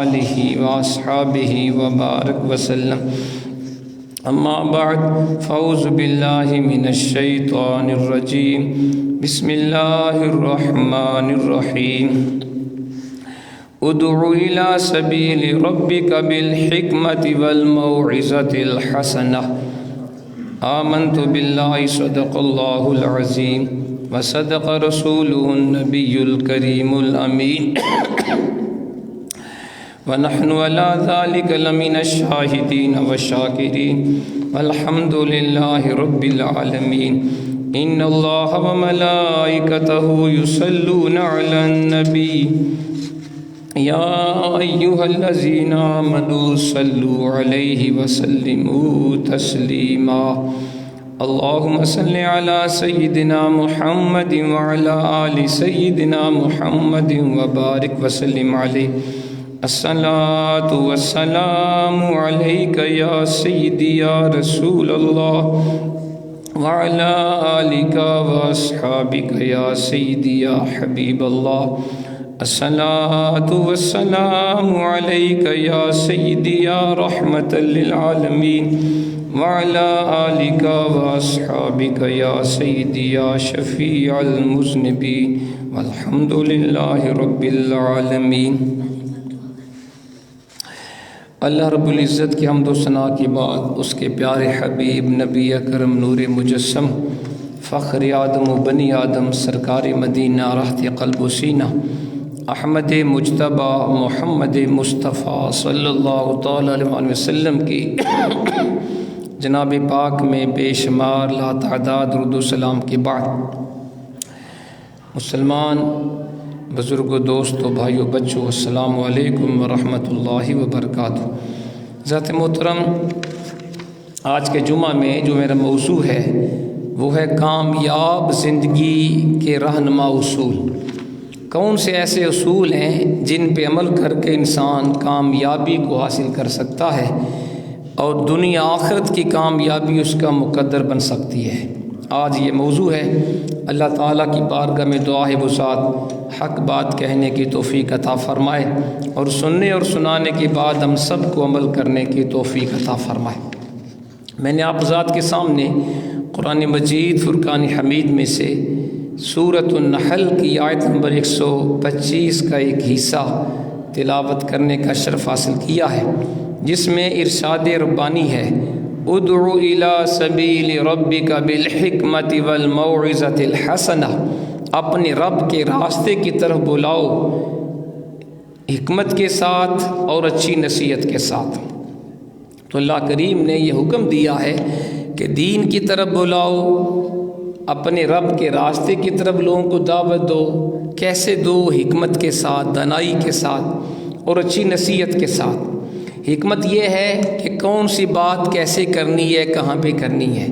آلہ واصحابہ وبارک وسلم اما بعد فاعوذ باللہ من الشیطان الرجیم بسم اللہ الرحمن الرحیم ادع الی سبیل ربک بالحکمۃ والموعظۃ الحسنہ آمنت باللہ صدق اللہ العظیم وصدق رسولہ النبی الکریم الامین ونحن على ذلك لمن الشاهدين والشاكرين والحمد لله رب العالمين إن الله وملائكته يصلون على النبي يا أيها الذين آمنوا صلوا عليه وسلموا تسليما اللهم صل على سيدنا محمد وعلى آل سيدنا محمد وبارك وسلم عليه الصلاة والسلام عليك يا سيدي يا رسول الله وعلى آلك وأصحابك يا سيدي يا حبيب الله الصلاة والسلام عليك يا سيدي يا رحمة للعالمين وعلى آلك وأصحابك يا سيدي يا شفيع المذنبين والحمد لله رب العالمين۔ اللہ رب العزت کی حمد و ثنا کے بعد اس کے پیارے حبیب نبی اکرم نور مجسم فخر آدم و بنی آدم سرکار مدینہ راحت قلب و سینہ احمد مجتبی محمد مصطفیٰ صلی اللہ تعالی علیہ وسلم کی جناب پاک میں بے شمار لا تعداد درود و سلام کے بعد مسلمان بزرگوں دوستوں بھائیوں بچوں السلام علیکم ورحمۃ اللہ وبرکاتہ۔ ذات محترم، آج کے جمعہ میں جو میرا موضوع ہے وہ ہے کامیاب زندگی کے رہنما اصول۔ کون سے ایسے اصول ہیں جن پہ عمل کر کے انسان کامیابی کو حاصل کر سکتا ہے اور دنیا آخرت کی کامیابی اس کا مقدر بن سکتی ہے۔ آج یہ موضوع ہے۔ اللہ تعالیٰ کی بارگاہ میں دعا ہے وہ ذات حق بات کہنے کی توفیق عطا فرمائے اور سننے اور سنانے کے بعد ہم سب کو عمل کرنے کی توفیق عطا فرمائے۔ میں نے آپ ذات کے سامنے قرآن مجید فرقان حمید میں سے سورۃ النحل کی آیت نمبر 125 کا ایک حصہ تلاوت کرنے کا شرف حاصل کیا ہے، جس میں ارشاد ربانی ہے ادع الی سبیل ربک بالحکمۃ والموعظۃ الحسنہ، اپنے رب کے راستے کی طرف بلاؤ حکمت کے ساتھ اور اچھی نصیحت کے ساتھ۔ تو اللہ کریم نے یہ حکم دیا ہے کہ دین کی طرف بلاؤ، اپنے رب کے راستے کی طرف لوگوں کو دعوت دو۔ کیسے دو؟ حکمت کے ساتھ، دانائی کے ساتھ اور اچھی نصیحت کے ساتھ۔ حکمت یہ ہے کہ کون سی بات کیسے کرنی ہے، کہاں پہ کرنی ہے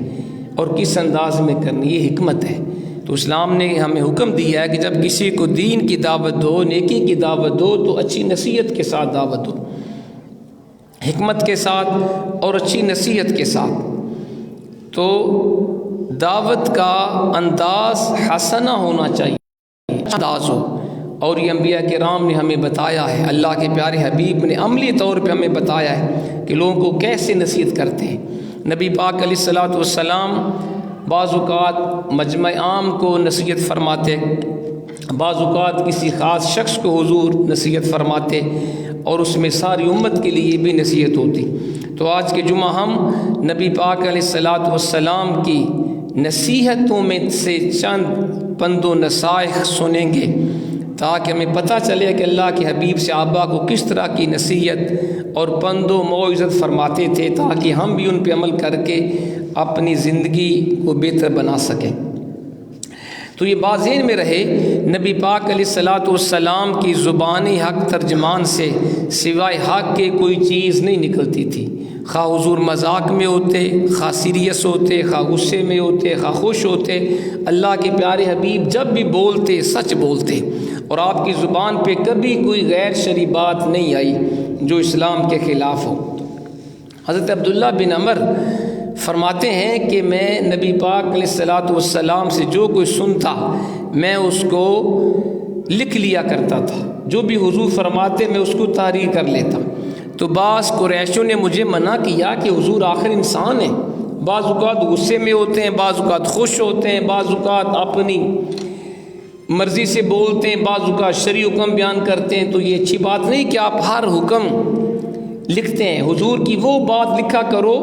اور کس انداز میں کرنی ہے، یہ حکمت ہے۔ تو اسلام نے ہمیں حکم دیا ہے کہ جب کسی کو دین کی دعوت دو، نیکی کی دعوت دو تو اچھی نصیحت کے ساتھ دعوت دو، حکمت کے ساتھ اور اچھی نصیحت کے ساتھ۔ تو دعوت کا انداز حسنہ ہونا چاہیے، انداز ہو، اور یہ انبیاء کرام نے ہمیں بتایا ہے، اللہ کے پیارے حبیب نے عملی طور پہ ہمیں بتایا ہے کہ لوگوں کو کیسے نصیحت کرتے ہیں۔ نبی پاک علیہ الصلوۃ والسلام بعض اوقات مجمع عام کو نصیحت فرماتے، بعض اوقات کسی خاص شخص کو حضور نصیحت فرماتے اور اس میں ساری امت کے لیے بھی نصیحت ہوتی۔ تو آج کے جمعہ ہم نبی پاک علیہ الصلوۃ والسلام کی نصیحتوں میں سے چند پند و نصائح سنیں گے تاکہ ہمیں پتہ چلے کہ اللہ کے حبیب صحابہ کو کس طرح کی نصیحت اور پند و موعظت فرماتے تھے، تاکہ ہم بھی ان پہ عمل کر کے اپنی زندگی کو بہتر بنا سکیں۔ تو یہ بات ذہن میں رہے، نبی پاک علیہ الصلوۃ والسلام کی زبان حق ترجمان سے سوائے حق کے کوئی چیز نہیں نکلتی تھی۔ خواہ حضور مذاق میں ہوتے، خواہ سیریس ہوتے، خواہ غصے میں ہوتے، خواہ خوش ہوتے، اللہ کے پیارے حبیب جب بھی بولتے سچ بولتے، اور آپ کی زبان پہ کبھی کوئی غیر شرعی بات نہیں آئی جو اسلام کے خلاف ہو۔ حضرت عبداللہ بن عمر فرماتے ہیں کہ میں نبی پاک علیہ الصلوۃ والسلام سے جو کوئی سنتا میں اس کو لکھ لیا کرتا تھا، جو بھی حضور فرماتے میں اس کو تحریر کر لیتا۔ تو بعض قریشوں نے مجھے منع کیا کہ حضور آخر انسان ہیں، بعض اوقات غصے میں ہوتے ہیں، بعض اوقات خوش ہوتے ہیں، بعض اوقات اپنی مرضی سے بولتے ہیں، بعض اوقات شرعی حکم بیان کرتے ہیں، تو یہ اچھی بات نہیں کہ آپ ہر حکم لکھتے ہیں۔ حضور کی وہ بات لکھا کرو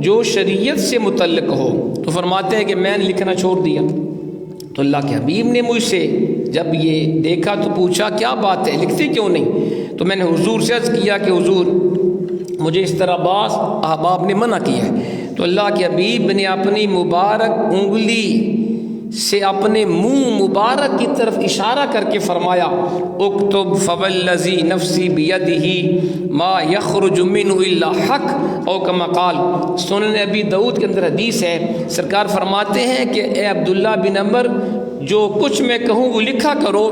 جو شریعت سے متعلق ہو۔ تو فرماتے ہیں کہ میں نے لکھنا چھوڑ دیا۔ تو اللہ کے حبیب نے مجھ سے جب یہ دیکھا تو پوچھا کیا بات ہے، لکھتے کیوں نہیں؟ تو میں نے حضور سے عرض کیا کہ حضور مجھے اس طرح بعض احباب نے منع کیا ہے۔ تو اللہ کے حبیب نے اپنی مبارک انگلی سے اپنے منہ مبارک کی طرف اشارہ کر کے فرمایا اکتب فوالذی نفسی بیدہ ما یخرج منہ الا حق او کما قال۔ سنن ابی داؤد کے اندر حدیث ہے، سرکار فرماتے ہیں کہ اے عبداللہ بن عمر جو کچھ میں کہوں وہ لکھا کرو،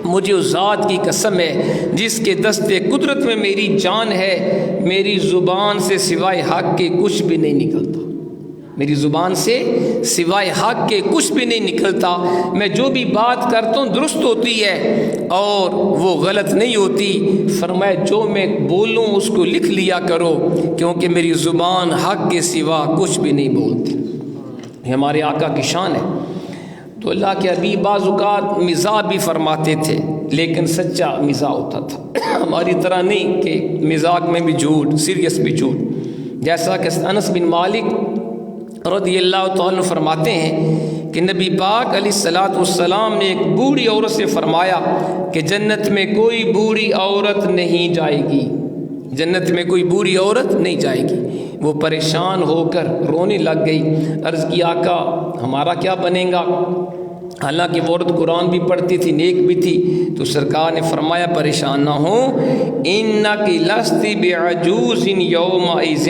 مجھے اس ذات کی قسم ہے جس کے دست قدرت میں میری جان ہے، میری زبان سے سوائے حق کے کچھ بھی نہیں نکلتا، میری زبان سے سوائے حق کے کچھ بھی نہیں نکلتا، میں جو بھی بات کرتا ہوں درست ہوتی ہے اور وہ غلط نہیں ہوتی۔ فرمایا جو میں بولوں اس کو لکھ لیا کرو کیونکہ میری زبان حق کے سوا کچھ بھی نہیں بولتی۔ یہ ہمارے آقا کی شان ہے۔ تو اللہ کے حبیب بعض اوقات مزاح بھی فرماتے تھے لیکن سچا مزاح ہوتا تھا، ہماری طرح نہیں کہ مزاق میں بھی جھوٹ، سیریس بھی جھوٹ۔ جیسا کہ انس بن مالک رضی اللہ تعالیٰ فرماتے ہیں کہ نبی پاک علیہ الصلوۃ والسلام نے ایک بوڑھی عورت سے فرمایا کہ جنت میں کوئی بوڑھی عورت نہیں جائے گی، جنت میں کوئی بوڑھی عورت نہیں جائے گی۔ وہ پریشان ہو کر رونے لگ گئی، عرض کی آقا ہمارا کیا بنے گا؟ حالانکہ وہ عورت قرآن بھی پڑھتی تھی، نیک بھی تھی۔ تو سرکار نے فرمایا پریشان نہ ہو، انکی لستی بعجوز یومئذ،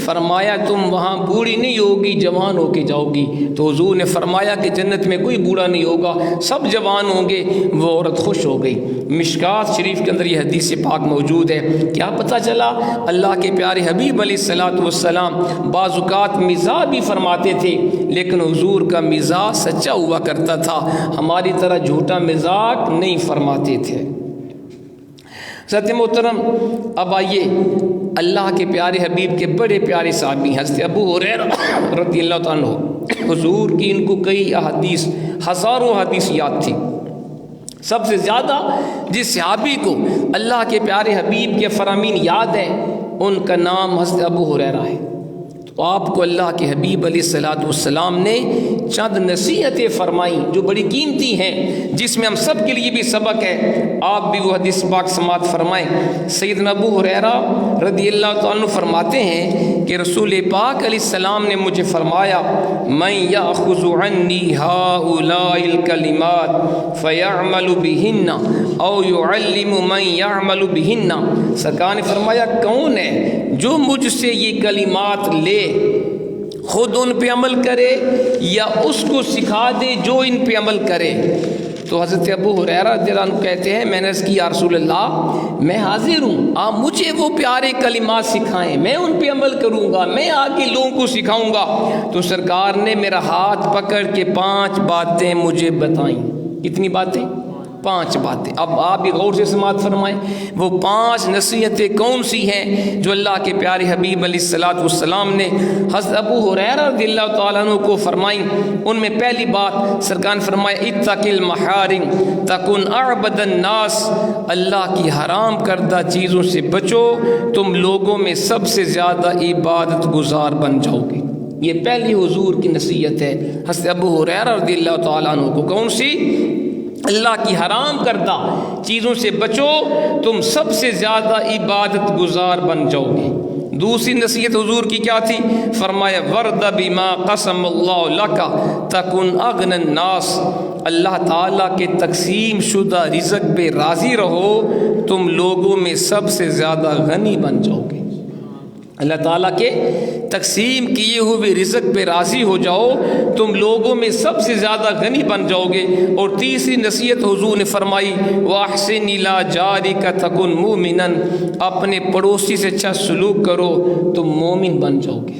فرمایا تم وہاں بوڑھی نہیں ہوگی، جوان ہو کے جاؤ گی۔ تو حضور نے فرمایا کہ جنت میں کوئی بوڑھا نہیں ہوگا، سب جوان ہوں گے۔ وہ عورت خوش ہو گئی۔ مشکات شریف کے اندر یہ حدیث پاک موجود ہے۔ کیا پتہ چلا؟ اللہ کے پیارے حبیب علیہ الصلوۃ والسلام بعض اوقات مزاح بھی فرماتے تھے لیکن حضور کا مزاح سچا ہوا کرتا تھا، ہماری طرح جھوٹا مزاق نہیں فرماتے تھے۔ حضرت محترم اب آئیے اللہ کے پیارے حبیب کے بڑے پیارے صحابی حضرت ابو ہریرہ رضی اللہ تعالیٰ عنہ، حضور کی ان کو کئی احادیث، ہزاروں حدیث یاد تھی۔ سب سے زیادہ جس صحابی کو اللہ کے پیارے حبیب کے فرامین یاد ہیں ان کا نام حضرت ابو ہریرہ ہے۔ تو آپ کو اللہ کے حبیب علیہ الصلوۃ والسلام نے چند نصیحتیں فرمائیں جو بڑی قیمتی ہیں، جس میں ہم سب کے لیے بھی سبق ہے۔ آپ بھی وہ حدیث پاک سماعت فرمائیں۔ سیدنا ابو ہریرہ رضی اللہ تعالیٰ عنہ فرماتے ہیں کہ رسول پاک علیہ السلام نے مجھے فرمایا من یأخذ عنی ہؤلاء الکلمات فیعمل بہن او یعلم من یعمل بہن۔ سرکار نے فرمایا کون ہے جو مجھ سے یہ کلمات لے، خود ان پہ عمل کرے یا اس کو سکھا دے جو ان پہ عمل کرے؟ تو حضرت ابو ہریرہ رضی اللہ عنہ کہتے ہیں میں نے عرض کی یا رسول اللہ میں حاضر ہوں، آپ مجھے وہ پیارے کلمات سکھائیں، میں ان پہ عمل کروں گا، میں آگے لوگوں کو سکھاؤں گا۔ تو سرکار نے میرا ہاتھ پکڑ کے 5 باتیں مجھے بتائیں۔ کتنی باتیں؟ 5 باتیں۔ اب آپ بھی غور سے سماعت فرمائیں، وہ 5 نصیحتیں کون سی ہیں جو اللہ کے پیارے حبیب علیہ الصلوۃ والسلام نے حضرت ابو ہریرہ رضی اللہ تعالیٰ عنہ کو فرمائیں۔ ان میں پہلی بات سرکار نے فرمایا اتق المحارم تکن اعبد الناس، اللہ کی حرام کردہ چیزوں سے بچو، تم لوگوں میں سب سے زیادہ عبادت گزار بن جاؤ گے۔ یہ پہلی حضور کی نصیحت ہے حضرت ابو ہریرہ رضی اللہ تعالیٰ عنہ کو۔ کون سی؟ اللہ کی حرام کردہ چیزوں سے بچو، تم سب سے زیادہ عبادت گزار بن جاؤ گے۔ دوسری نصیحت حضور کی کیا تھی؟ فرمایا ورد بما قسم اللہ لک تکن اغنى الناس، اللہ تعالیٰ کے تقسیم شدہ رزق پہ راضی رہو، تم لوگوں میں سب سے زیادہ غنی بن جاؤ گے۔ اللہ تعالیٰ کے تقسیم کیے ہوئے رزق پہ راضی ہو جاؤ، تم لوگوں میں سب سے زیادہ غنی بن جاؤ گے۔ اور تیسری نصیحت حضور نے فرمائی وَأَحْسِنْ إِلَىٰ جَارِكَ تَكُنْ مُؤْمِنًا، اپنے پڑوسی سے اچھا سلوک کرو، تم مومن بن جاؤ گے۔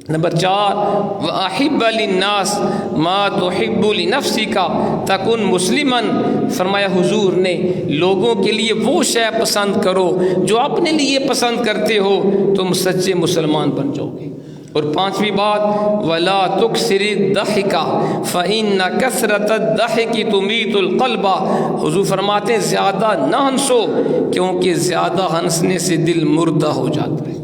نمبر 4 وَأَحِبَّ لِلنَّاسِ مَا تُحِبُّ لِنَفْسِكَ تَكُنْ مُسْلِمًا، فرمایا حضور نے لوگوں کے لیے وہ شے پسند کرو جو اپنے لیے پسند کرتے ہو، تم سچے مسلمان بن جاؤ گے۔ اور 5ویں بات وَلَا تُكْثِرِ الضَّحِكَ فَإِنَّ كَثْرَةَ الضَّحِكِ تُمِيتُ الْقَلْبَ، حضور فرماتے ہیں زیادہ نہ ہنسو کیونکہ زیادہ ہنسنے سے دل مردہ ہو جاتا ہے۔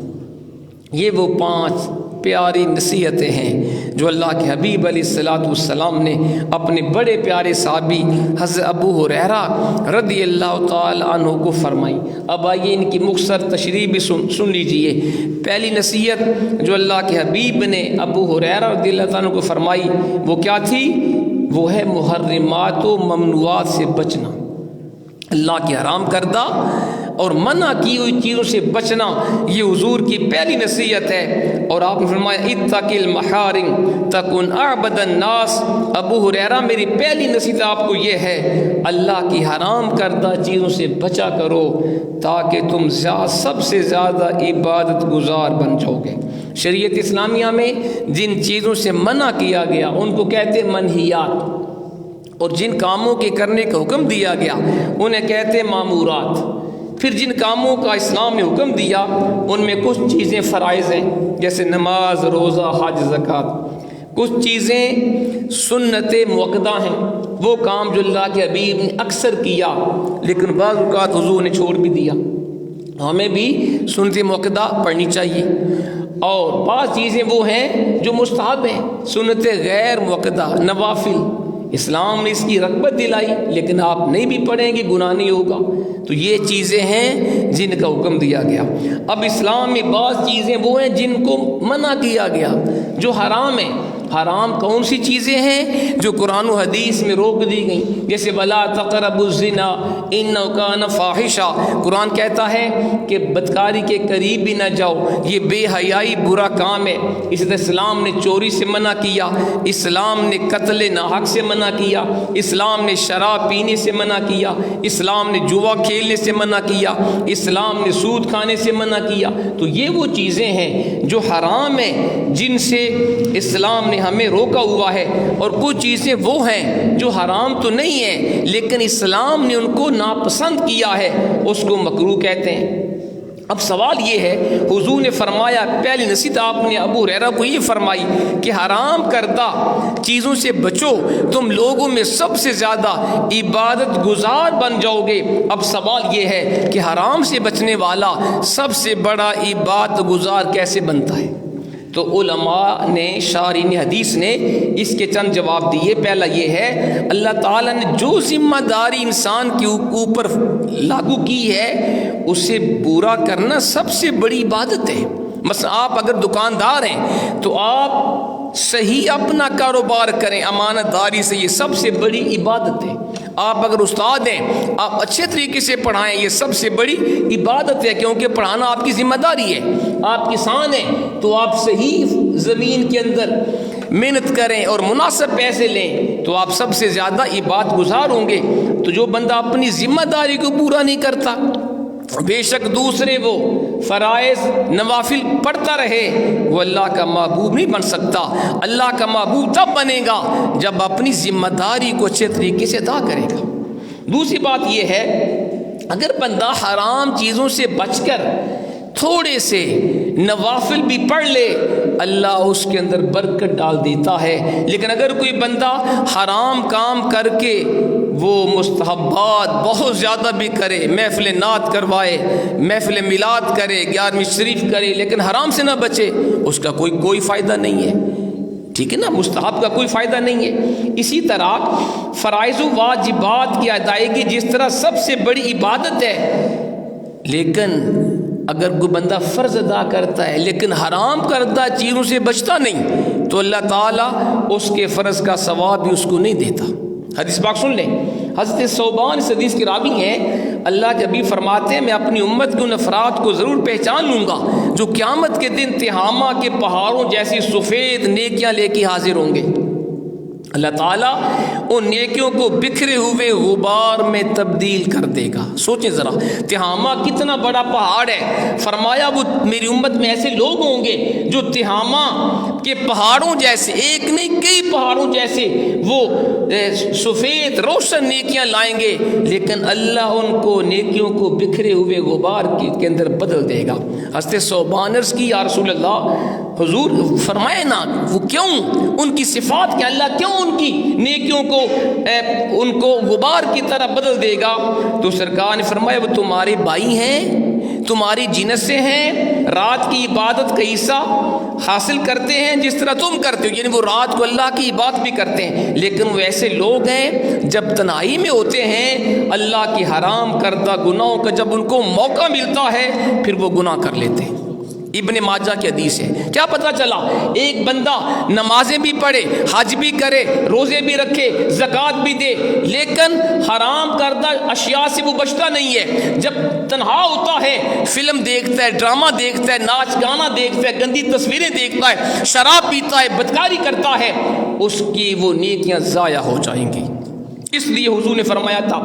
یہ وہ 5 پیاری نصیحتیں ہیں جو اللہ کے حبیب علیہ الصلوۃ والسلام نے اپنے بڑے پیارے صحابی حضرت ابو ہریرہ رضی اللہ تعالی عنہ کو فرمائی۔ اب آئیے ان کی مختصر تشریح بھی سن لیجئے۔ پہلی نصیحت جو اللہ کے حبیب نے ابو ہریرہ رضی اللہ تعالی عنہ کو فرمائی وہ کیا تھی؟ وہ ہے محرمات و ممنوعات سے بچنا، اللہ کے حرام کردہ اور منع کی ہوئی چیزوں سے بچنا، یہ حضور کی پہلی نصیحت ہے۔ اور آپ نے فرمایا اتق المحارم تکن اعبد الناس، ابو ہریرہ میری پہلی نصیحت آپ کو یہ ہے اللہ کی حرام کردہ چیزوں سے بچا کرو تاکہ تم سب سے زیادہ عبادت گزار بن جاؤ گے۔ شریعت اسلامیہ میں جن چیزوں سے منع کیا گیا ان کو کہتے ہیں منہیات، اور جن کاموں کے کرنے کا حکم دیا گیا انہیں کہتے ہیں مامورات۔ پھر جن کاموں کا اسلام نے حکم دیا ان میں کچھ چیزیں فرائض ہیں جیسے نماز، روزہ، حج، زکوٰۃ، کچھ چیزیں سنت موقدہ ہیں، وہ کام جو اللہ کے حبیب نے اکثر کیا لیکن بعض اوقات حضور نے چھوڑ بھی دیا، ہمیں بھی سنت موقدہ پڑھنی چاہیے۔ اور بعض چیزیں وہ ہیں جو مستحب ہیں، سنت غیر موقدہ، نوافل، اسلام نے اس کی رغبت دلائی لیکن آپ نہیں بھی پڑھیں گے گناہ نہیں ہوگا، تو یہ چیزیں ہیں جن کا حکم دیا گیا۔ اب اسلام میں بعض چیزیں وہ ہیں جن کو منع کیا گیا جو حرام ہیں۔ حرام کون سی چیزیں ہیں جو قرآن و حدیث میں روک دی گئیں، جیسے وَلَا تَقْرَبُوا الزِّنَا إِنَّهُ كَانَ فَاحِشًا، قرآن کہتا ہے کہ بدکاری کے قریب بھی نہ جاؤ، یہ بے حیائی برا کام ہے۔ اسی طرح اسلام نے چوری سے منع کیا، اسلام نے قتل ناحق سے منع کیا، اسلام نے شراب پینے سے منع کیا، اسلام نے جوا کھیلنے سے منع کیا، اسلام نے سود کھانے سے منع کیا۔ تو یہ وہ چیزیں ہیں جو حرام ہیں جن سے اسلام نے ہمیں روکا ہوا ہے، اور کچھ چیزیں وہ ہیں جو حرام تو نہیں ہیں لیکن اسلام نے ان کو ناپسند کیا ہے، اس کو مکروہ کہتے ہیں۔ اب سوال یہ ہے، حضور نے فرمایا پہلی نصیحت آپ نے ابو ہریرہ کو یہ فرمائی کہ حرام کردہ چیزوں سے بچو، تم لوگوں میں سب سے زیادہ عبادت گزار بن جاؤ گے۔ اب سوال یہ ہے کہ حرام سے بچنے والا سب سے بڑا عبادت گزار کیسے بنتا ہے؟ تو علماء نے، شارحین حدیث نے اس کے چند جواب دیے۔ پہلا یہ ہے اللہ تعالیٰ نے جو ذمہ داری انسان کے اوپر لاگو کی ہے اسے پورا کرنا سب سے بڑی عبادت ہے۔ مثلا آپ اگر دکاندار ہیں تو آپ صحیح اپنا کاروبار کریں امانت داری سے، یہ سب سے بڑی عبادت ہے۔ آپ اگر استاد ہیں آپ اچھے طریقے سے پڑھائیں، یہ سب سے بڑی عبادت ہے کیونکہ پڑھانا آپ کی ذمہ داری ہے۔ آپ کسان ہیں تو آپ صحیح زمین کے اندر محنت کریں اور مناسب پیسے لیں تو آپ سب سے زیادہ عبادت گزار ہوں گے۔ تو جو بندہ اپنی ذمہ داری کو پورا نہیں کرتا، بے شک دوسرے وہ فرائض نوافل پڑھتا رہے، وہ اللہ کا محبوب نہیں بن سکتا۔ اللہ کا محبوب تب بنے گا جب اپنی ذمہ داری کو اچھے طریقے سے ادا کرے گا۔ دوسری بات یہ ہے، اگر بندہ حرام چیزوں سے بچ کر تھوڑے سے نوافل بھی پڑھ لے اللہ اس کے اندر برکت ڈال دیتا ہے۔ لیکن اگر کوئی بندہ حرام کام کر کے وہ مستحبات بہت زیادہ بھی کرے، محفل نعت کروائے، محفل میلاد کرے، 11ویں شریف کرے، لیکن حرام سے نہ بچے، اس کا کوئی فائدہ نہیں ہے، ٹھیک ہے نا، مستحب کا کوئی فائدہ نہیں ہے۔ اسی طرح فرائض و واجبات کی ادائیگی جس طرح سب سے بڑی عبادت ہے، لیکن اگر کوئی بندہ فرض ادا کرتا ہے لیکن حرام کردہ چیزوں سے بچتا نہیں تو اللہ تعالیٰ اس کے فرض کا ثواب بھی اس کو نہیں دیتا۔ حدیث پاک سن لیں، حضرت ثوبان اس حدیث کے راوی ہیں، اللہ کے حبیب فرماتے ہیں میں اپنی امت کے ان افراد کو ضرور پہچان لوں گا جو قیامت کے دن تہامہ کے پہاڑوں جیسی سفید نیکیاں لے کے حاضر ہوں گے۔ اللہ تعالیٰ ان نیکیوں کو بکھرے ہوئے غبار میں تبدیل کر دے گا۔ سوچیں ذرا، تہامہ کتنا بڑا پہاڑ ہے، فرمایا وہ میری امت میں ایسے لوگ ہوں گے جو تہامہ کے پہاڑوں جیسے، ایک نہیں کئی پہاڑوں جیسے وہ سفید روشن نیکیاں لائیں گے، لیکن اللہ ان کو نیکیوں کو بکھرے ہوئے غبار کے اندر بدل دے گا۔ حضرت ثوبان عرض کی یا رسول اللہ، حضور فرمائے نا وہ کیوں، ان کی صفات کیا، اللہ کیوں ان کی نیکیوں کو ان کو غبار کی طرح بدل دے گا؟ تو سرکار نے فرمایا وہ تمہارے بھائی ہیں، تمہاری جنس سے ہیں، رات کی عبادت کا حصہ حاصل کرتے ہیں جس طرح تم کرتے ہو، یعنی وہ رات کو اللہ کی عبادت بھی کرتے ہیں، لیکن وہ ایسے لوگ ہیں جب تنہائی میں ہوتے ہیں اللہ کی حرام کردہ گناہوں کا جب ان کو موقع ملتا ہے پھر وہ گناہ کر لیتے ہیں۔ ابن ماجہ کی حدیث ہے۔ کیا پتہ چلا؟ ایک بندہ نمازیں بھی پڑھے، حج بھی کرے، روزے بھی رکھے، زکوٰۃ بھی دے، لیکن حرام کردہ اشیاء سے وہ بچتا نہیں ہے۔ جب تنہا ہوتا ہے فلم دیکھتا ہے، ڈرامہ دیکھتا ہے، ناچ گانا دیکھتا ہے، گندی تصویریں دیکھتا ہے، شراب پیتا ہے، بدکاری کرتا ہے، اس کی وہ نیکیاں ضائع ہو جائیں گی۔ اس لیے حضور نے فرمایا تھا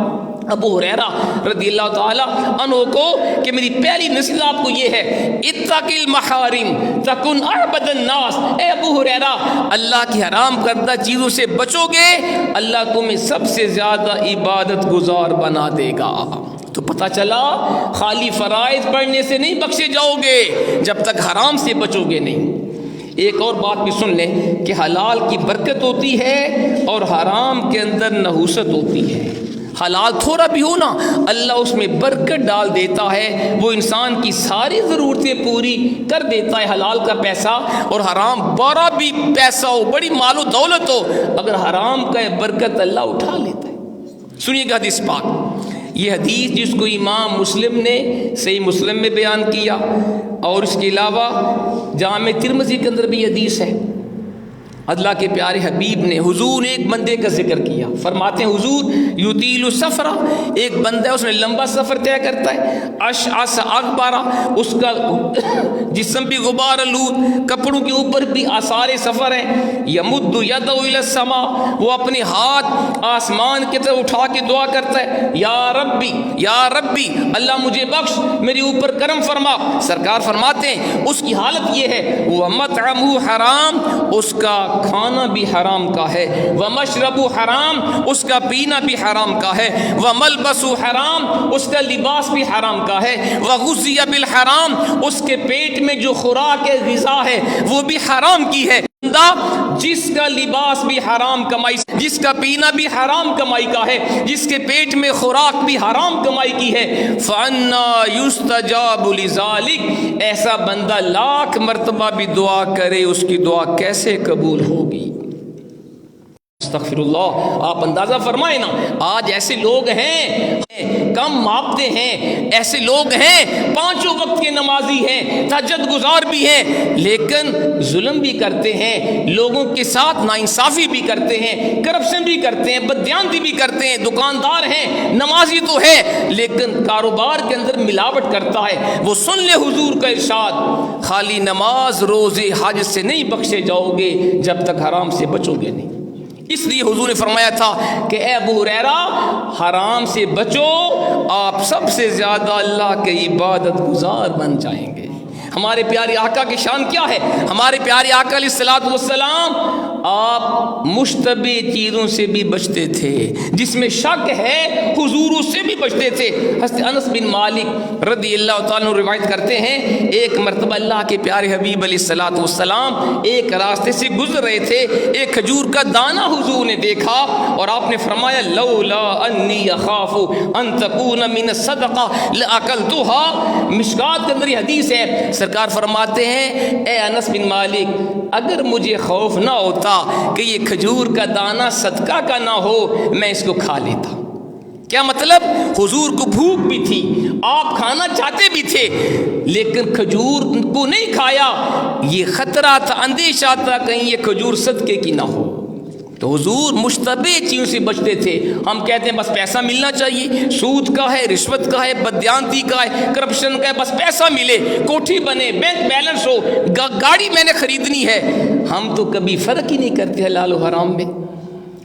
ابو ہریرہ رضی اللہ تعالی عنہ کو کہ میری پہلی نصیحت آپ کو یہ ہے، اتق المحارم تکن اعبد الناس۔ اے ابو ہریرہ، اللہ کی حرام کردہ چیزوں سے بچو گے، اللہ تمہیں سب سے زیادہ عبادت گزار بنا دے گا۔ تو پتہ چلا خالی فرائض پڑھنے سے نہیں بخشے جاؤ گے جب تک حرام سے بچو گے نہیں۔ ایک اور بات بھی سن لیں کہ حلال کی برکت ہوتی ہے اور حرام کے اندر نحوست ہوتی ہے۔ حلال تھوڑا بھی ہو نا، اللہ اس میں برکت ڈال دیتا ہے، وہ انسان کی ساری ضرورتیں پوری کر دیتا ہے حلال کا پیسہ، اور حرام بڑا بھی پیسہ ہو، بڑی مال و دولت ہو، اگر حرام کا برکت اللہ اٹھا لیتا ہے۔ سنیے گا حدیث پاک، یہ حدیث جس کو امام مسلم نے صحیح مسلم میں بیان کیا، اور اس کے علاوہ جامع ترمذی کے اندر بھی حدیث ہے۔ اللہ کے پیارے حبیب نے، حضور نے ایک بندے کا ذکر کیا، فرماتے ہیں حضور یطیل السفر، ایک بندہ ہے اس نے لمبا سفر طے کرتا ہے، اشعث اغبر، اس کا جسم بھی غبار آلود، کپڑوں کے اوپر بھی آثار سفر ہیں، یمد یدہ الی السماء، وہ اپنے ہاتھ آسمان کی طرف اٹھا کے دعا کرتا ہے، یا ربی یا ربی، اللہ مجھے بخش، میرے اوپر کرم فرما۔ سرکار فرماتے ہیں اس کی حالت یہ ہے، وَمَطْعَمُهُ حرام، اس کا کھانا بھی حرام کا ہے، وَمَشْرَبُهُ حرام، اس کا پینا بھی حرام کا ہے، وَمَلْبَسُهُ حرام، اس کا لباس بھی حرام کا ہے، وَغُذِّيَ بِالْحَرام، اس کے پیٹ میں جو خوراک ہے غذا ہے وہ بھی حرام کی ہے۔ جس کا لباس بھی حرام کمائی، جس کا پینا بھی حرام کمائی کا ہے، جس کے پیٹ میں خوراک بھی حرام کمائی کی ہے، فَأَنَّا يُسْتَجَابُ لِذَلِكَ، ایسا بندہ لاکھ مرتبہ بھی دعا کرے اس کی دعا کیسے قبول ہوگی؟ استغفر اللہ۔ آپ اندازہ فرمائیں نا، آج ایسے لوگ ہیں کم مانگتے ہیں، ایسے لوگ ہیں پانچوں وقت کے نمازی ہیں، تہجد گزار بھی ہیں، لیکن ظلم بھی کرتے ہیں، لوگوں کے ساتھ ناانصافی بھی کرتے ہیں، کرپشن بھی کرتے ہیں، بددیانتی بھی کرتے ہیں، دکاندار ہیں، نمازی تو ہے لیکن کاروبار کے اندر ملاوٹ کرتا ہے۔ وہ سن لے حضور کا ارشاد، خالی نماز روزے حج سے نہیں بخشے جاؤ گے جب تک حرام سے بچو گے نہیں۔ اس لیے حضور نے فرمایا تھا کہ اے ابو ہریرہ، حرام سے بچو، آپ سب سے زیادہ اللہ کے عبادت گزار بن جائیں گے۔ ہمارے پیارے آقا کی شان کیا ہے؟ ہمارے پیارے آقا علیہ الصلوۃ والسلام آپ مشتبہ چیزوں سے بھی بچتے تھے، جس میں شک ہے حضور اس سے بھی بچتے تھے۔ حضرت انس بن مالک رضی اللہ تعالیٰ عنہ روایت کرتے ہیں، ایک مرتبہ اللہ کے پیارے حبیب علیہ الصلوۃ والسلام ایک راستے سے گزر رہے تھے، ایک کھجور کا دانہ حضور نے دیکھا اور آپ نے فرمایا لولا انی اخاف ان تکون من الصدقہ لاکلتها۔ مشکات کے اندر یہ حدیث ہے، سرکار فرماتے ہیں اے انس بن مالک، اگر مجھے خوف نہ ہوتا کہ یہ کھجور کا دانہ صدقہ کا نہ ہو میں اس کو کھا لیتا۔ کیا مطلب؟ حضور کو بھوک بھی تھی، آپ کھانا چاہتے بھی تھے، لیکن کھجور کو نہیں کھایا، یہ خطرہ تھا، اندیشہ تھا کہیں یہ کھجور صدقے کی نہ ہو۔ تو حضور مشتبہ چیزوں سے بچتے تھے۔ ہم کہتے ہیں بس پیسہ ملنا چاہیے، سود کا ہے، رشوت کا ہے، بددیانتی کا ہے، کرپشن کا ہے، بس پیسہ ملے، کوٹھی بنے، بینک بیلنس ہو، گاڑی میں نے خریدنی ہے۔ ہم تو کبھی فرق ہی نہیں کرتے حلال و حرام میں۔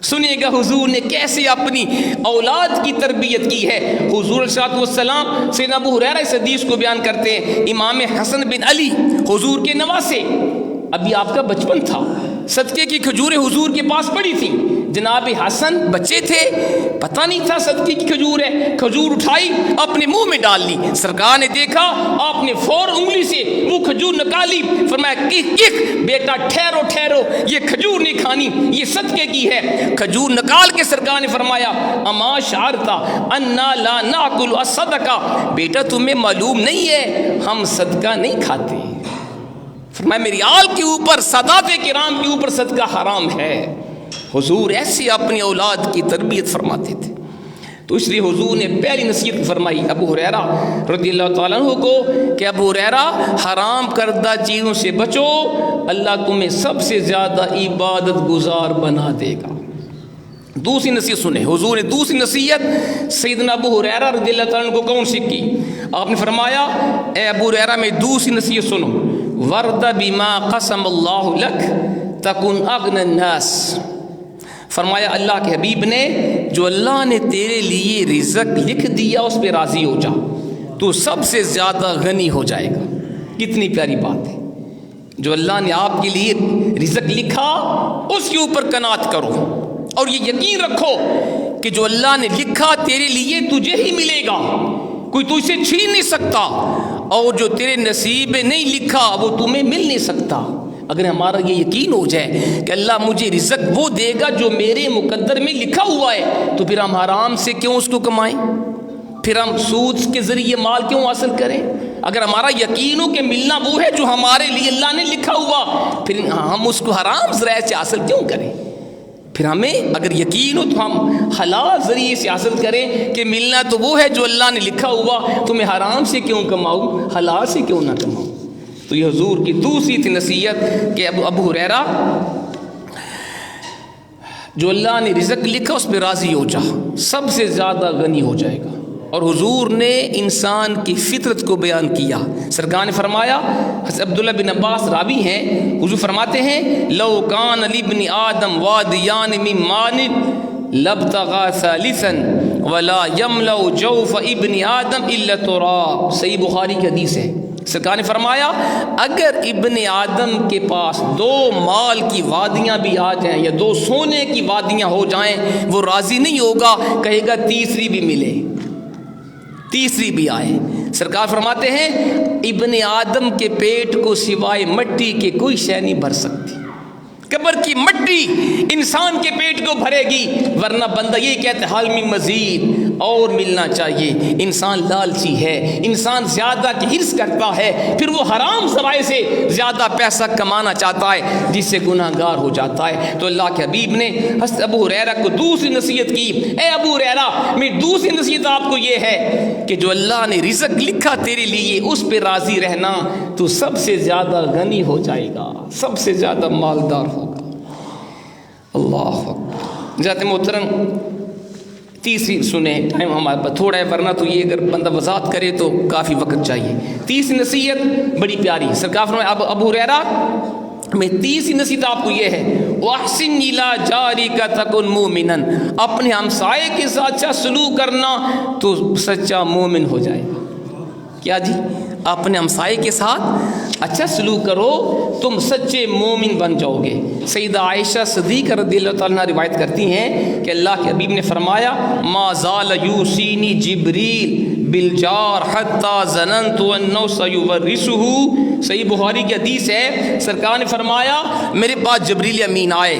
سنیے گا حضور نے کیسے اپنی اولاد کی تربیت کی ہے۔ حضور صلی اللہ علیہ وسلم سیدنا ابو ہریرہ اس حدیث کو بیان کرتے ہیں، امام حسن بن علی حضور کے نواسے، ابھی آپ کا بچپن تھا، صدقے کی کھجوریں حضور کے پاس پڑی تھیں، جناب حسن بچے تھے، پتہ نہیں تھا صدقے کی کھجور ہے، کھجور اٹھائی اپنے منہ میں ڈال لی، سرکار نے دیکھا، آپ نے فور انگلی سے وہ کھجور نکالی، فرمایا کک بیٹا ٹھہرو ٹھہرو، یہ کھجور نہیں کھانی، یہ صدقے کی ہے۔ کھجور نکال کے سرکار نے فرمایا اما شعرتا انا لا ناکل الصدقہ، بیٹا تمہیں معلوم نہیں ہے ہم صدقہ نہیں کھاتے، فرمایا میری آل کے اوپر، سادات کرام کے اوپر صدقہ حرام ہے۔ حضور ایسے اپنی اولاد کی تربیت فرماتے تھے، تو اس لیے حضور نے پہلی نصیحت فرمائی ابو ہریرہ رضی اللہ تعالیٰ عنہ کو کہ ابو ہریرہ حرام کردہ چیزوں سے بچو، اللہ تمہیں سب سے زیادہ عبادت گزار بنا دے گا۔ دوسری نصیحت سنیں، حضور نے دوسری نصیحت سیدنا ابو ہریرہ رضی اللہ تعالیٰ عنہ کو کون سی کی؟ آپ نے فرمایا اے ابو ہریرہ میں دوسری نصیحت سنو، ورد بما قسم اللہ لک تکن اغنى الناس، فرمایا اللہ کے حبیب نے جو اللہ نے تیرے لیے رزق لکھ دیا اس پہ راضی ہو جا، تو سب سے زیادہ غنی ہو جائے گا۔ کتنی پیاری بات ہے، جو اللہ نے آپ کے لیے رزق لکھا اس کے اوپر قناعت کرو، اور یہ یقین رکھو کہ جو اللہ نے لکھا تیرے لیے تجھے ہی ملے گا، کوئی تو اسے چھین نہیں سکتا، اور جو تیرے نصیب میں نہیں لکھا وہ تمہیں مل نہیں سکتا۔ اگر ہمارا یہ یقین ہو جائے کہ اللہ مجھے رزق وہ دے گا جو میرے مقدر میں لکھا ہوا ہے، تو پھر ہم حرام سے کیوں اس کو کمائیں، پھر ہم سود کے ذریعے مال کیوں حاصل کریں؟ اگر ہمارا یقین ہو کہ ملنا وہ ہے جو ہمارے لیے اللہ نے لکھا ہوا، پھر ہم اس کو حرام ذرائع سے حاصل کیوں کریں؟ پھر ہمیں اگر یقین ہو تو ہم حلال ذریعے سے حاصل کریں کہ ملنا تو وہ ہے جو اللہ نے لکھا ہوا، تو میں حرام سے کیوں کماؤں، حلال سے کیوں نہ کماؤں۔ تو یہ حضور کی دوسری تھی نصیحت کہ ابو ہریرہ جو اللہ نے رزق لکھا اس پہ راضی ہو جا، سب سے زیادہ غنی ہو جائے گا۔ اور حضور نے انسان کی فطرت کو بیان کیا، سرکار نے فرمایا، حضرت عبداللہ بن عباس راوی ہیں، حضور فرماتے ہیں لو کان لابن آدم وادیان من مال لابتغى ثالثا ولا يملأ جوف ابن آدم الا التراب، صحیح بخاری کی حدیث ہے۔ سرکار نے فرمایا اگر ابن آدم کے پاس دو مال کی وادیاں بھی آ جائیں یا دو سونے کی وادیاں ہو جائیں وہ راضی نہیں ہوگا، کہے گا تیسری بھی ملے، تیسری بھی آئے۔ سرکار فرماتے ہیں ابن آدم کے پیٹ کو سوائے مٹی کے کوئی شے نہیں بھر سکتی، قبر کی مٹی انسان کے پیٹ کو بھرے گی، ورنہ بندہ یہ کہتے حال میں مزید اور ملنا چاہیے۔ انسان لالچی ہے، انسان زیادہ کی حرص کرتا ہے، پھر وہ حرام ذرائع سے زیادہ پیسہ کمانا چاہتا ہے جس سے گناہ گار ہو جاتا ہے۔ تو اللہ کے حبیب نے حضرت ابو ہریرہ کو دوسری نصیحت کی، اے ابو ہریرہ میں دوسری نصیحت آپ کو یہ ہے کہ جو اللہ نے رزق لکھا تیرے لیے اس پہ راضی رہنا، تو سب سے زیادہ غنی ہو جائے گا، سب سے زیادہ مالدار ہوگا۔ اللہ اکبر۔ جاتے محترم تیسری سنیں، ٹائم ہمارے پاس تھوڑا ہے ورنہ تو یہ اگر بندہ وضاحت کرے تو کافی وقت چاہیے۔ تیسری نصیحت بڑی پیاری، سرکار فرمایا ابو ہریرہ میں تیسری نصیحت آپ کو یہ ہے وَأَحْسِنْ إِلَىٰ جَارِكَ تَكُنْ مُؤْمِنًا، اپنے ہمسائے کے ساتھ اچھا سلوک کرنا تو سچا مومن ہو جائے گا۔ کیا جی؟ اپنے ہمسائے کے ساتھ اچھا سلوک کرو تم سچے مومن بن جاؤ گے۔ سیدہ عائشہ صدیقہ رضی اللہ تعالیٰ عنہ روایت کرتی ہیں کہ اللہ کے حبیب نے فرمایا ما زال یوصینی جبریل بالجار حتی ظننت انہ سیورثہ، صحیح بخاری کی حدیث ہے، سرکار نے فرمایا میرے پاس جبریل امین آئے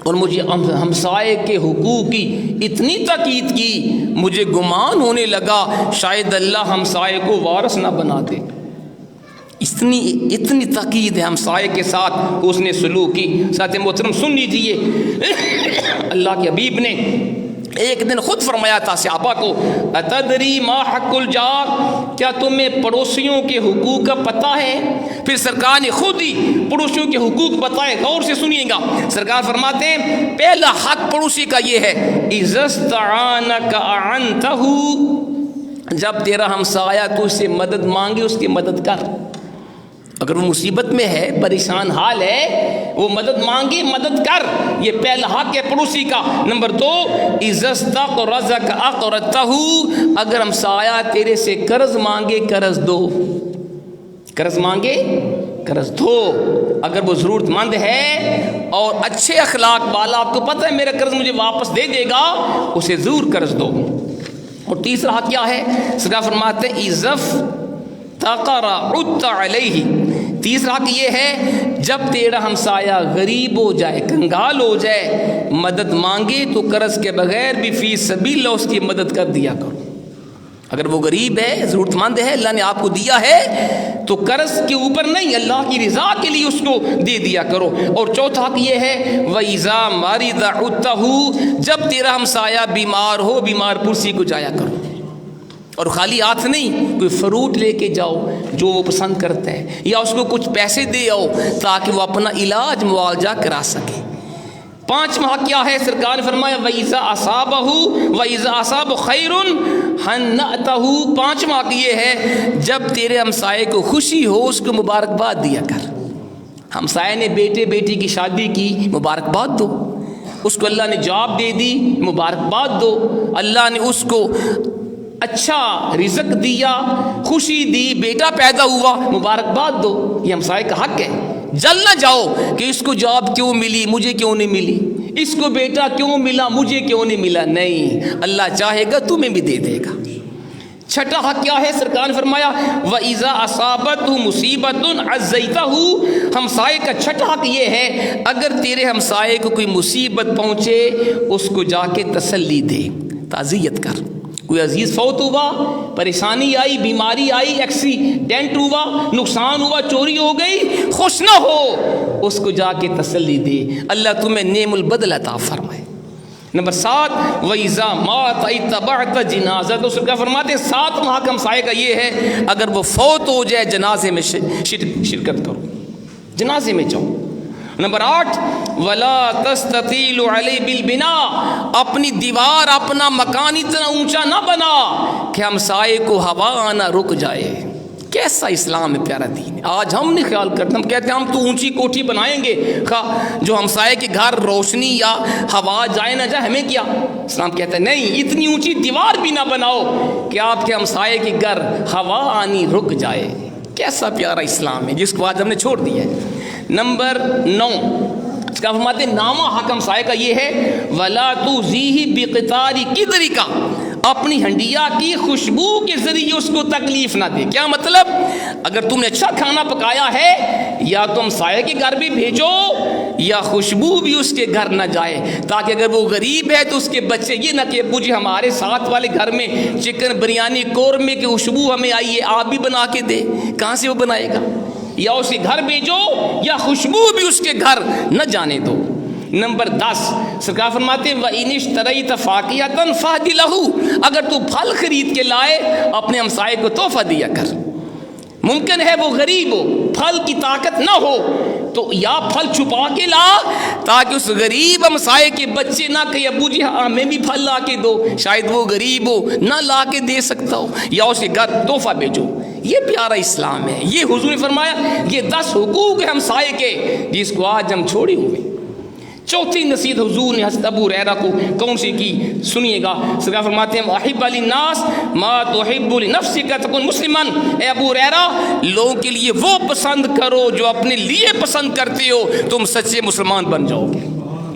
اور مجھے ہمسائے کے حقوق کی اتنی تاکید کی، مجھے گمان ہونے لگا شاید اللہ ہمسائے کو وارث نہ بنا دے۔ اتنی تاکید ہے ہمسائے کے ساتھ اس نے سلوک کی۔ ساتھ محترم سن لیجیے، اللہ کے حبیب نے ایک دن خود فرمایا تھا صحابہ کو اتدری ما حق الجار، کیا تمہیں پڑوسیوں کے حقوق کا پتہ ہے؟ پھر سرکار نے خود ہی پڑوسیوں کے حقوق بتائے، غور سے سنیے گا۔ سرکار فرماتے ہیں پہلا حق پڑوسی کا یہ ہے اذا استعانک اعنتہ، جب تیرا ہمسایہ تو اس سے مدد مانگے اس کی مدد کر۔ اگر وہ مصیبت میں ہے، پریشان حال ہے، وہ مدد مانگے، مدد کر، یہ پہلا حق ہے پڑوسی کا۔ نمبر 2، اذا استقرضک اقرضتہ، اگر ہمسایہ تیرے سے قرض مانگے قرض دو، قرض مانگے قرض دو۔ اگر وہ ضرورت مند ہے اور اچھے اخلاق والا، آپ کو پتہ ہے میرا قرض مجھے واپس دے دے گا، اسے ضرور قرض دو۔ اور تیسرا حق کیا ہے؟ سرکار فرماتے ہیں اذا افتقرت علیہ، تیسرا حق یہ ہے جب تیرا ہمسایہ غریب ہو جائے، کنگال ہو جائے، مدد مانگے تو قرض کے بغیر بھی فی سبیل اللہ اس کی مدد کر دیا کرو۔ اگر وہ غریب ہے، ضرورت مند ہے، اللہ نے آپ کو دیا ہے تو قرض کے اوپر نہیں، اللہ کی رضا کے لیے اس کو دے دیا کرو۔ اور چوتھا حق یہ ہے وَإِذَا مَرِضَ عُدْتَهُ، جب تیرا ہمسایہ بیمار ہو، بیمار پرسی کو جایا کرو، اور خالی ہاتھ نہیں، کوئی فروٹ لے کے جاؤ جو وہ پسند کرتا ہے، یا اس کو کچھ پیسے دے آؤ تاکہ وہ اپنا علاج معالجہ کرا سکے۔ پانچواں حق کیا ہے؟ سرکار نے فرمایا وَإِذَا أَصَابَهُ وَإِذَا أَصَابَ خَيْرٌ هَنَّأْتَهُ، پانچواں حق یہ ہے جب تیرے ہمسائے کو خوشی ہو اس کو مبارکباد دیا کر۔ ہمسائے نے بیٹے بیٹی کی شادی کی، مبارکباد دو۔ اس کو اللہ نے جاب دے دی، مبارکباد دو۔ اللہ نے اس کو اچھا رزق دیا، خوشی دی، بیٹا پیدا ہوا، مبارکباد دو۔ یہ ہمسائے کا حق ہے۔ جل نہ جاؤ کہ اس کو جاب کیوں ملی، مجھے کیوں نہیں ملی، اس کو بیٹا کیوں ملا، مجھے کیوں نہیں ملا۔ نہیں، اللہ چاہے گا تمہیں بھی دے دے گا۔ چھٹا حق کیا ہے؟ سرکار نے فرمایا وَإِذَا أَصَابَتْهُ مُصِيبَةٌ عَزَّيْتَهُ، ہمسائے کا چھٹا حق یہ ہے اگر تیرے ہمسائے کو کوئی مصیبت پہنچے اس کو جا کے تسلی دے، تعزیت کر۔ کوئی عزیز فوت ہوا، پریشانی آئی، بیماری آئی، ایکسیڈنٹ ہوا، نقصان ہوا، چوری ہو گئی، خوش نہ ہو، اس کو جا کے تسلی دے، اللہ تمہیں نعم البدل عطا فرمائے۔ نمبر 7، وَإِذَا مَاتَ اتَّبَعْتَ جِنَازَتَهُ، تو سرکار فرماتے ہیں ساتواں حق ہمسائے کا یہ ہے اگر وہ فوت ہو جائے جنازے میں شرکت کرو، جنازے میں جاؤ۔ نمبر 8، وَلَا تَسْتَطِيلُ عَلَيْهِ بِالْبِنَاءِ، اپنی دیوار، اپنا مکان اتنا اونچا نہ بنا کہ ہمسائے کو ہوا آنا رک جائے۔ کیسا اسلام ہے، پیارا دین ہے۔ آج ہم نہیں خیال کرتے، ہم کہتے ہیں ہم تو اونچی کوٹھی بنائیں گے جو ہمسائے کے گھر روشنی یا ہوا جائے نہ جائے، ہمیں کیا۔ اسلام کہتا ہے نہیں، اتنی اونچی دیوار بھی نہ بناؤ کہ آپ کے ہمسائے کے گھر ہوا آنی رک جائے۔ کیسا پیارا اسلام ہے جس کو آج ہم نے چھوڑ دیا ہے۔ نمبر 9، اس کا فرماتے ہیں نامہ حق ہمسائے کا یہ ہے وَلَا تُؤْذِيهِ بِقِطَارِ قِدْرِكَ، اپنی ہنڈیا کی خوشبو کے ذریعے اس کو تکلیف نہ دے۔ کیا مطلب؟ اگر تم نے اچھا کھانا پکایا ہے یا تم سائے کے گھر بھی بھیجو یا خوشبو بھی اس کے گھر نہ جائے، تاکہ اگر وہ غریب ہے تو اس کے بچے یہ نہ کہ ابو جی ہمارے ساتھ والے گھر میں چکن بریانی قورمے کی خوشبو ہمیں آئی ہے، آپ بھی بنا کے دے، کہاں سے وہ بنائے گا؟ یا اسے گھر بھیجو یا خوشبو بھی اس کے گھر نہ جانے دو۔ نمبر 10، سرکار فرماتے ہیں وَإِنِ اشْتَرَيْتَ فَاكِهَةً فَاهْدِ لَهُ، اگر تو پھل خرید کے لائے اپنے ہمسائے کو تحفہ دیا کر۔ ممکن ہے وہ غریب ہو، پھل کی طاقت نہ ہو، تو یا پھل چھپا کے لا تاکہ اس غریب ہمسائے کے بچے نہ کہ ابو جی ہمیں بھی پھل لا کے دو، شاید وہ غریب ہو نہ لا کے دے سکتا ہو، یا اس کے گھر تحفہ بھیجو۔ یہ پیارا اسلام ہے۔ یہ حضور نے فرمایا یہ 10 حقوق ہیں ہمسائے کے جس کو آج ہم چھوڑے ہوئے۔ چوتھی نصیحت حضور نے حضرت ابو ہریرہ کو کون سی کی؟ سنیے گا۔ سرکار فرماتے ہیں وَأَحِبَّ لِلنَّاسِ مَا تُحِبُّ لِنَفْسِكَ تَكُنْ مُسْلِمًا، اے ابو ہریرہ لوگوں کے لیے وہ پسند کرو جو اپنے لیے پسند کرتے ہو، تم سچے مسلمان بن جاؤ گے۔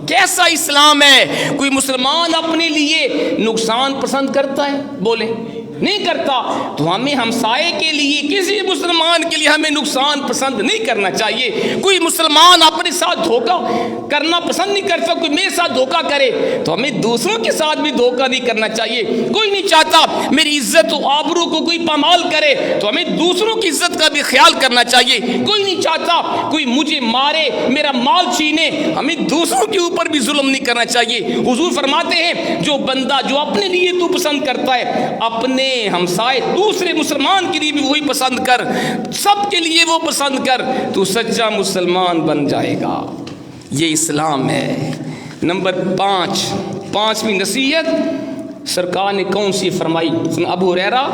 کیسا اسلام ہے؟ کوئی مسلمان اپنے لیے نقصان پسند کرتا ہے؟ بولے نہیں کرتا۔ تو ہمیں ہمسائے کے لیے، کسی مسلمان کے لیے ہمیں نقصان پسند نہیں کرنا چاہیے۔ کوئی مسلمان اپنے ساتھ دھوکہ کرنا پسند نہیں کرتا، کوئی میرے ساتھ دھوکہ کرے تو ہمیں دوسروں کے ساتھ بھی دھوکہ نہیں کرنا چاہیے۔ کوئی نہیں چاہتا میری عزت و آبرو کو کوئی پامال کرے تو ہمیں دوسروں کی عزت کا بھی خیال کرنا چاہیے۔ کوئی نہیں چاہتا کوئی مجھے مارے، میرا مال چھینے، ہمیں دوسروں کے اوپر بھی ظلم نہیں کرنا چاہیے۔ حضور فرماتے ہیں جو بندہ جو اپنے لیے تو پسند کرتا ہے، اپنے ہمسائے دوسرے مسلمان کے لیے بھی وہی پسند کر، سب کے لیے وہ پسند کر، تو سچا مسلمان بن جائے گا۔ یہ اسلام ہے۔ نمبر 5، 5ویں نصیحت سرکار نے کون سی فرمائی؟ ابو ہریرہ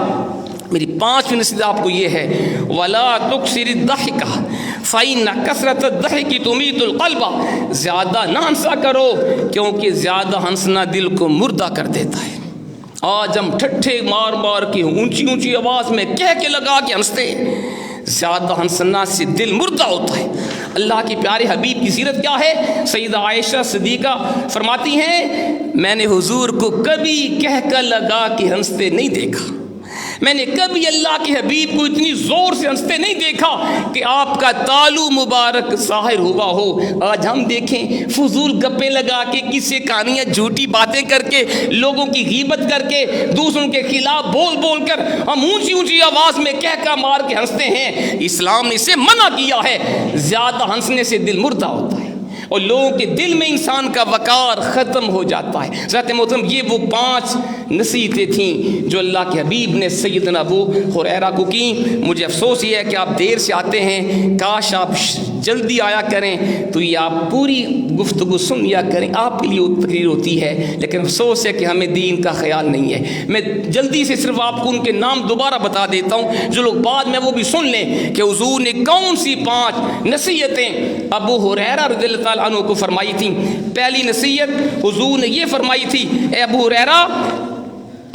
میری 5ویں نصیحت آپ کو یہ ہے، وَلَا تُكْثِرِ الضَّحِكَ فَإِنَّ كَثْرَةَ الضَّحِكِ تُمِيتُ الْقَلْبَ، زیادہ نہ ہنسا کرو کیونکہ زیادہ ہنسنا دل کو مردہ کر دیتا ہے۔ آج ہم ٹھٹھے مار مار کے اونچی اونچی آواز میں کہہ کے لگا کے ہنستے ہیں، زیادہ ہنسنا سے دل مردہ ہوتا ہے۔ اللہ کے پیارے حبیب کی سیرت کیا ہے؟ سیدہ عائشہ صدیقہ فرماتی ہیں، میں نے حضور کو کبھی کہہ کر لگا کے ہنستے نہیں دیکھا، میں نے کبھی اللہ کے حبیب کو اتنی زور سے ہنستے نہیں دیکھا کہ آپ کا تالو مبارک ظاہر ہوا ہو۔ آج ہم دیکھیں فضول گپیں لگا کے، قصے کہانیاں جھوٹی باتیں کر کے، لوگوں کی غیبت کر کے، دوسروں کے خلاف بول بول کر ہم اونچی اونچی آواز میں کہہ کر مار کے ہنستے ہیں۔ اسلام نے اسے منع کیا ہے۔ زیادہ ہنسنے سے دل مردہ ہوتا ہے اور لوگوں کے دل میں انسان کا وقار ختم ہو جاتا ہے۔ حضرت محترم، یہ وہ 5 نصیحتیں تھیں جو اللہ کے حبیب نے سیدنا ابو ہریرہ کو کی۔ مجھے افسوس یہ ہے کہ آپ دیر سے آتے ہیں، کاش آپ جلدی آیا کریں تو یہ آپ پوری گفتگو سن لیا کریں، آپ کے لیے تقریر ہوتی ہے، لیکن افسوس ہے کہ ہمیں دین کا خیال نہیں ہے۔ میں جلدی سے صرف آپ کو ان کے نام دوبارہ بتا دیتا ہوں، جو لوگ بعد میں وہ بھی سن لیں کہ حضور نے کون سی 5 نصیحتیں ابو ہریرہ رضی اللہ تعالیٰ عنہ کو فرمائی تھی۔ پہلی نصیحت حضور نے یہ فرمائی تھی، اے ابو ہریرہ،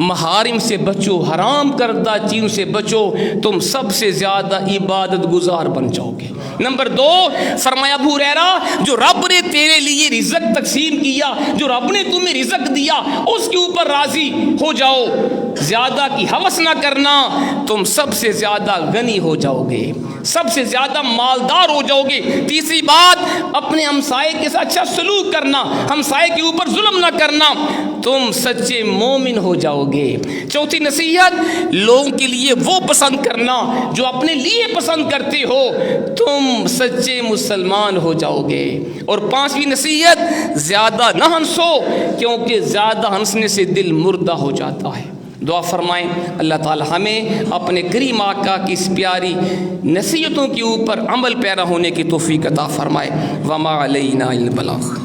محارم سے بچو، حرام کردہ چیزوں سے بچو، تم سب سے زیادہ عبادت گزار بن جاؤ گے۔ نمبر 2 فرمایا، ابو ہریرہ، جو رب نے تیرے لیے رزق تقسیم کیا، جو رب نے تمہیں رزق دیا، اس کے اوپر راضی ہو جاؤ، زیادہ کی ہوس نہ کرنا، تم سب سے زیادہ غنی ہو جاؤ گے، سب سے زیادہ مالدار ہو جاؤ گے۔ تیسری بات، اپنے ہمسائے کے ساتھ اچھا سلوک کرنا، ہمسائے کے اوپر ظلم نہ کرنا، تم سچے مومن ہو جاؤ گے۔ چوتھی نصیحت، لوگوں کے لیے وہ پسند کرنا جو اپنے لیے پسند کرتے ہو، تم سچے مسلمان ہو جاؤ گے۔ اور 5ویں نصیحت، زیادہ نہ ہنسو کیونکہ زیادہ ہنسنے سے دل مردہ ہو جاتا ہے۔ دعا فرمائیں اللہ تعالی ہمیں اپنے کریم آقا کی اس پیاری نصیحتوں کے اوپر عمل پیرا ہونے کی توفیق عطا فرمائے۔ وما علینا الا البلاغ۔